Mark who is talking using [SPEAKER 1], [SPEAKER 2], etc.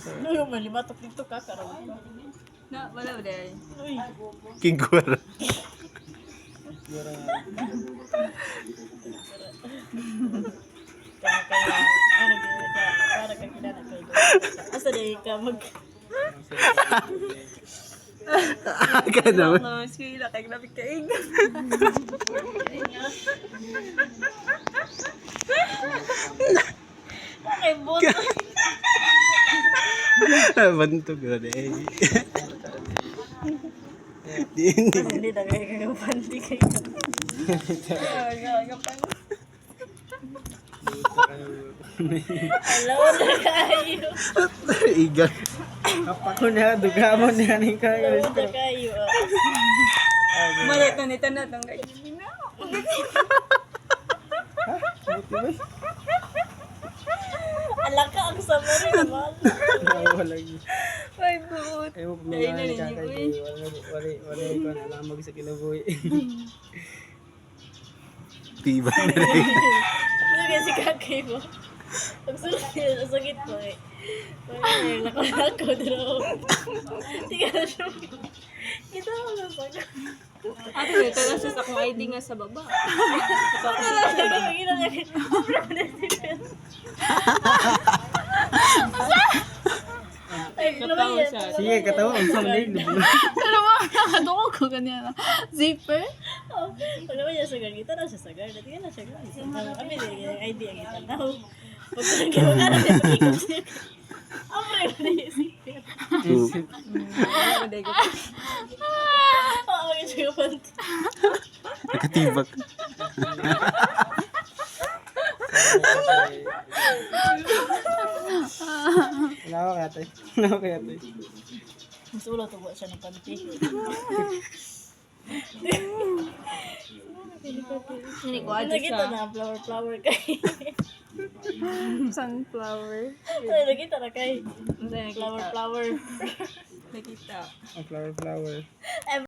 [SPEAKER 1] Ano man, limatok dito ka, karoon.
[SPEAKER 2] Na, wala ba dahil?
[SPEAKER 1] Uy,
[SPEAKER 3] Kigwara.
[SPEAKER 1] kaya, para ka kilala kay Doon. Asa na ka mag...
[SPEAKER 3] Aga naman.
[SPEAKER 2] Mas kila kay grabe kaig.
[SPEAKER 1] Okay, buto.
[SPEAKER 3] Bantog na eh. Hindi.
[SPEAKER 1] Hindi na kayo kagapanti kayo. Alam na kayo.
[SPEAKER 3] Igal.
[SPEAKER 4] Ako na, duga mo na ni kayo.
[SPEAKER 1] Alam na kayo.
[SPEAKER 2] Malit na nito na itong kayo.
[SPEAKER 1] Alak ka ang summary naman.
[SPEAKER 4] Wala yun.
[SPEAKER 2] Ay, buot.
[SPEAKER 4] Ayaw ko
[SPEAKER 2] Dahil
[SPEAKER 4] mga
[SPEAKER 2] na rin
[SPEAKER 4] kakay.
[SPEAKER 2] yun.
[SPEAKER 4] Wala ko na lang mag sa kinabuhi.
[SPEAKER 3] Tiba na rin.
[SPEAKER 1] Ano kasi kakay mo? Pag sulit, sakit ko eh. Parang nakalako draw. Tika na siya. Kita mo na sakit.
[SPEAKER 2] Ate, ito na siya sa akong ID nga sa baba.
[SPEAKER 1] Pagkakita niya kayo. Ay, ano ba
[SPEAKER 2] Katawa
[SPEAKER 1] yan?
[SPEAKER 2] siya.
[SPEAKER 4] Sige, katawa. Ang samling.
[SPEAKER 2] Ano mo? Nakadoko ko ganyan. Zipper?
[SPEAKER 1] Oh, pag naman niya sa guard, kita na siya sa guard. Tingnan na siya guard. Kami din, yung ID ang itanaw. Pag nagkakaroon na siya, mag-ikot siya. Amre mo na yung secret.
[SPEAKER 2] Ano ba dahil ko?
[SPEAKER 1] Oo, mag-ikot siya panty.
[SPEAKER 3] Nakatibak.
[SPEAKER 4] Wala ko kaya tayo. Wala ko kaya tayo.
[SPEAKER 1] Mas ulo tubo siya ng panty.
[SPEAKER 2] Hindi ko adjust
[SPEAKER 1] Nakita
[SPEAKER 2] sa
[SPEAKER 1] na, flower kay.
[SPEAKER 2] sunflower.
[SPEAKER 1] Ay, nakita na kay.
[SPEAKER 2] Hindi, nakita.
[SPEAKER 1] Flower.
[SPEAKER 2] Nakita.
[SPEAKER 4] Ang flower.